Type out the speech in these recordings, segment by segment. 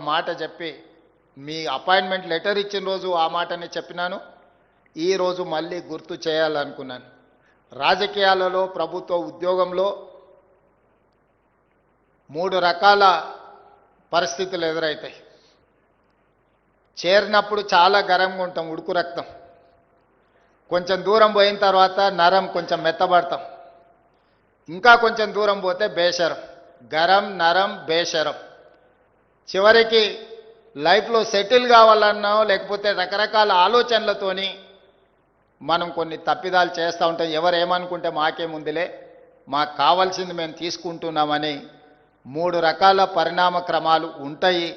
మాట చెప్పి మీ appointment letter ఇచ్చిన రోజు ఆ మాటనే చెప్పినాను. ఈరోజు మళ్ళీ గుర్తు చేయాలనుకున్నాను. రాజకీయాలలో, ప్రభుత్వ ఉద్యోగంలో 3 రకాల పరిస్థితులు ఎదురవుతాయి. చేరినప్పుడు చాలా గరంగా ఉంటాం, ఉడుకు రక్తం. కొంచెం దూరం పోయిన తర్వాత నరం, కొంచెం మెత్తబడతాం. ఇంకా కొంచెం దూరం పోతే బేషరం. గరం, నరం, బేషరం. చివరికి లైఫ్లో సెటిల్ కావాలన్నా లేకపోతే రకరకాల ఆలోచనలతోని మనం కొన్ని తప్పిదాలు చేస్తూ ఉంటాం. ఎవరు ఏమనుకుంటే మాకేముందిలే, మాకు కావాల్సింది మేము తీసుకుంటున్నామని 3 రకాల పరిణామ క్రమాలు ఉంటాయి.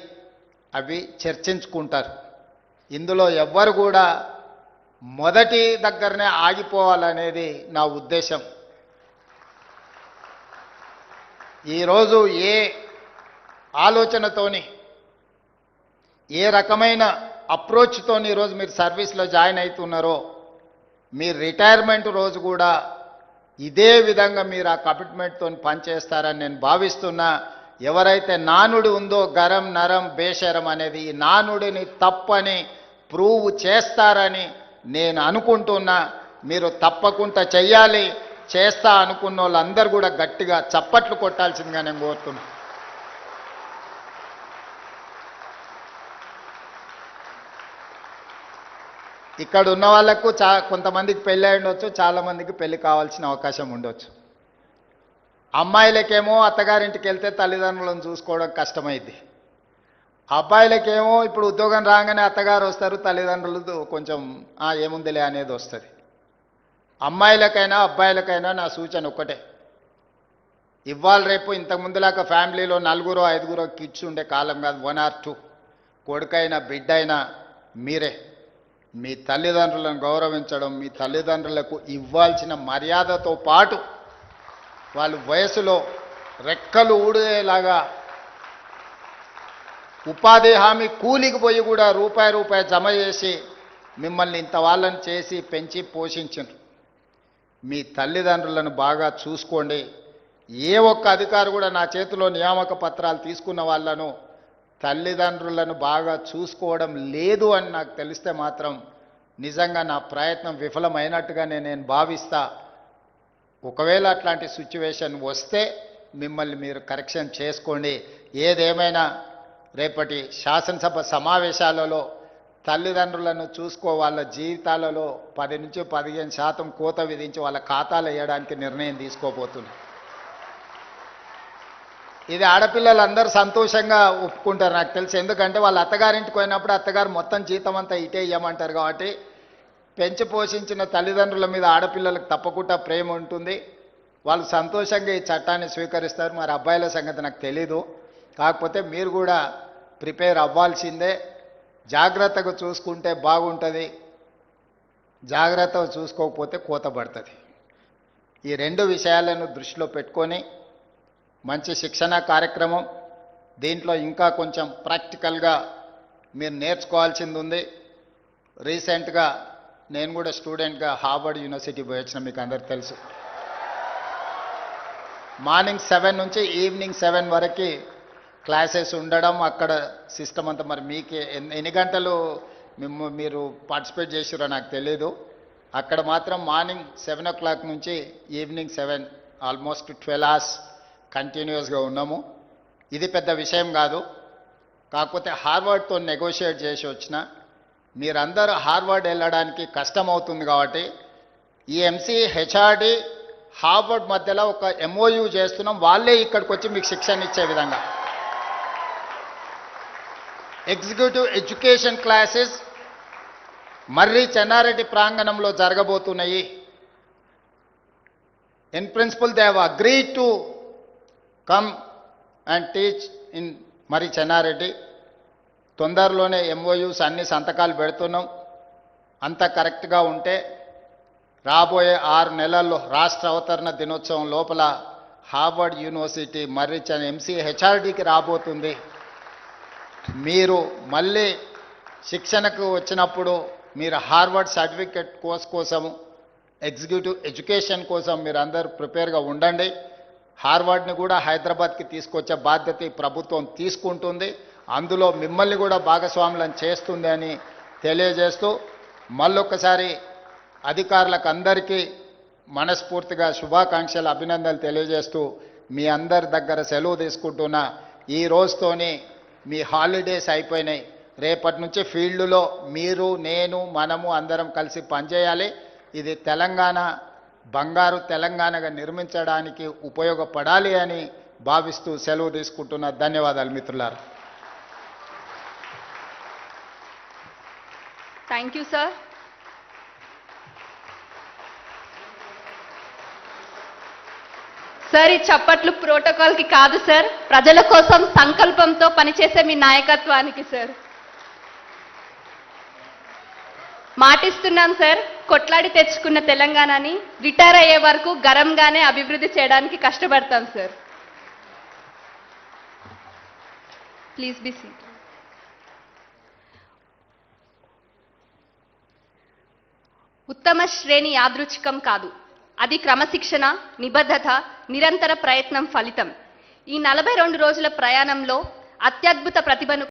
అవి చర్చించుకుంటారు. ఇందులో ఎవ్వరు కూడా మొదటి దగ్గరనే ఆగిపోవాలనేది నా ఉద్దేశం. ఈరోజు ఏ ఆలోచనతోని, ఏ రకమైన అప్రోచ్తోని ఈరోజు మీరు సర్వీస్లో జాయిన్ అవుతున్నారో, మీ రిటైర్మెంట్ రోజు కూడా ఇదే విధంగా మీరు ఆ కమిట్మెంట్తో పనిచేస్తారని నేను భావిస్తున్నా. ఎవరైతే నానుడి ఉందో గరం, నరం, బేషరం అనేది, ఈ నానుడిని తప్పని ప్రూవ్ చేస్తారని నేను అనుకుంటున్నా. మీరు తప్పకుండా చెయ్యాలి. చేస్తా అనుకున్న వాళ్ళందరూ కూడా గట్టిగా చప్పట్లు కొట్టాల్సిందిగా నేను కోరుతున్నా. ఇక్కడ ఉన్న వాళ్ళకు కొంతమందికి పెళ్ళి అయి ఉండొచ్చు, చాలామందికి పెళ్లి కావాల్సిన అవకాశం ఉండొచ్చు. అమ్మాయిలకేమో అత్తగారింటికి వెళ్తే తల్లిదండ్రులను చూసుకోవడం కష్టమైంది. అబ్బాయిలకేమో ఇప్పుడు ఉద్యోగం రాగానే అత్తగారు వస్తారు, తల్లిదండ్రులు కొంచెం ఏముందిలే అనేది వస్తుంది. అమ్మాయిలకైనా అబ్బాయిలకైనా నా సూచన ఒక్కటే, ఇవాళ రేపు ఇంతకుముందులాగా ఫ్యామిలీలో 4-5 కిడ్స్ ఉండే కాలం కాదు. 1 or 2 కొడుకైనా బిడ్డైనా మీరే మీ తల్లిదండ్రులను గౌరవించడం, మీ తల్లిదండ్రులకు ఇవ్వాల్సిన మర్యాదతో పాటు వాళ్ళు వయసులో రెక్కలు ఊడేలాగా ఉపాధి హామీ కూలికి పోయి కూడా రూపాయి జమ చేసి మిమ్మల్ని ఇంత వాళ్ళని చేసి పెంచి పోషించరు. మీ తల్లిదండ్రులను బాగా చూసుకోండి. ఏ ఒక్క అధికారి కూడా నా చేతిలో నియామక పత్రాలు తీసుకున్న వాళ్ళను తల్లిదండ్రులను బాగా చూసుకోవడం లేదు అని నాకు తెలిస్తే మాత్రం నిజంగా నా ప్రయత్నం విఫలమైనట్టుగానే నేను భావిస్తా. ఒకవేళ అట్లాంటి సిచ్యువేషన్ వస్తే మిమ్మల్ని మీరు కరెక్షన్ చేసుకోండి. ఏదేమైనా రేపటి శాసనసభ సమావేశాలలో తల్లిదండ్రులను చూసుకో వాళ్ళ జీవితాలలో 10-15% కోత విధించి వాళ్ళ ఖాతాలు వేయడానికి నిర్ణయం తీసుకోబోతున్నారు. ఇది ఆడపిల్లలందరూ సంతోషంగా ఒప్పుకుంటారు నాకు తెలిసి. ఎందుకంటే వాళ్ళ అత్తగారింటికి పోయినప్పుడు అత్తగారు మొత్తం జీతం అంతా ఇటే ఇవ్వమంటారు. కాబట్టి పెంచి పోషించిన తల్లిదండ్రుల మీద ఆడపిల్లలకు తప్పకుండా ప్రేమ ఉంటుంది. వాళ్ళు సంతోషంగా ఈ చట్టాన్ని స్వీకరిస్తారు. మరి అబ్బాయిల సంగతి నాకు తెలీదు. కాకపోతే మీరు కూడా ప్రిపేర్ అవ్వాల్సిందే. జాగ్రత్తగా చూసుకుంటే బాగుంటుంది, జాగ్రత్తగా చూసుకోకపోతే కోత పడుతుంది. ఈ 2 విషయాలను దృష్టిలో పెట్టుకొని మంచి శిక్షణ కార్యక్రమం, దీంట్లో ఇంకా కొంచెం ప్రాక్టికల్గా మీరు నేర్చుకోవాల్సింది ఉంది. రీసెంట్గా నేను కూడా స్టూడెంట్గా హార్వర్డ్ యూనివర్సిటీ పోయి వచ్చిన, మీకు అందరికి తెలుసు. మార్నింగ్ 7 నుంచి ఈవినింగ్ 7 వరకు క్లాసెస్ ఉండడం, అక్కడ సిస్టమ్ అంతా. మరి మీకు ఎన్ని గంటలు మీరు పార్టిసిపేట్ చేసారో నాకు తెలీదు. అక్కడ మాత్రం మార్నింగ్ 7 o'clock నుంచి ఈవినింగ్ 7, ఆల్మోస్ట్ 12 hours కంటిన్యూస్గా ఉన్నాము. ఇది పెద్ద విషయం కాదు. కాకపోతే హార్వర్డ్తో నెగోషియేట్ చేసి వచ్చిన మీరందరూ హార్వర్డ్ వెళ్ళడానికి కష్టం అవుతుంది. కాబట్టి ఈ ఎంసీ హెచ్ఆర్డి హార్వర్డ్ మధ్యలో ఒక MOU చేస్తున్నాం. వాళ్ళే ఇక్కడికి వచ్చి మీకు శిక్షణ ఇచ్చే విధంగా executive education classes Marri Chenna Reddy ప్రాంగణంలో జరగబోతున్నాయి. In principle they have agreed to come and teach in Marri Chenna Reddy. తొందరలోనే MOUs అన్ని సంతకాలు పెడుతున్నాం. అంత కరెక్ట్గా ఉంటే రాబోయే 6 నెలల్లో రాష్ట్ర అవతరణ దినోత్సవం లోపల హార్వర్డ్ యూనివర్సిటీ మర్రి ఎంసీ హెచ్ఆర్డీకి రాబోతుంది. మీరు మళ్ళీ శిక్షణకు వచ్చినప్పుడు మీరు హార్వర్డ్ సర్టిఫికెట్ కోర్స్ కోసం, ఎగ్జిక్యూటివ్ ఎడ్యుకేషన్ కోసం మీరు అందరూ ప్రిపేర్గా ఉండండి. హార్వర్డ్ని కూడా హైదరాబాద్కి తీసుకొచ్చే బాధ్యత ప్రభుత్వం తీసుకుంటుంది. అందులో మిమ్మల్ని కూడా భాగస్వాములను చేస్తుంది అని తెలియజేస్తూ మళ్ళొక్కసారి అధికారులకు అందరికీ మనస్ఫూర్తిగా శుభాకాంక్షలు అభినందనలు తెలియజేస్తూ మీ అందరి దగ్గర సెలవు తీసుకుంటున్నా. ఈ రోజుతోని మీ హాలిడేస్ అయిపోయినాయి. రేపటి నుంచి ఫీల్డ్లో మీరు నేను మనము అందరం కలిసి పనిచేయాలి. ఇది తెలంగాణ బంగారు తెలంగాణగా నిర్మించడానికి ఉపయోగపడాలి అని భావిస్తూ సెలవు తీసుకుంటున్నా. ధన్యవాదాలు మిత్రులారా. Thank you sir. సార్ ఈ చప్పట్లు ప్రోటోకాల్కి కాదు సార్, ప్రజల కోసం సంకల్పంతో పనిచేసే మీ నాయకత్వానికి సార్. మాటిస్తున్నాం సార్, కొట్లాడి తెచ్చుకున్న తెలంగాణని రిటైర్ అయ్యే వరకు గరంగానే అభివృద్ధి చేయడానికి కష్టపడతాం సార్. Please be seat. ఉత్తమ శ్రేణి యాదృచ్ఛికం కాదు, అది క్రమశిక్షణ, నిబద్ధత, నిరంతర ప్రయత్నం ఫలితం. ఈ 42 రోజుల ప్రయాణంలో అత్యద్భుత ప్రతిభను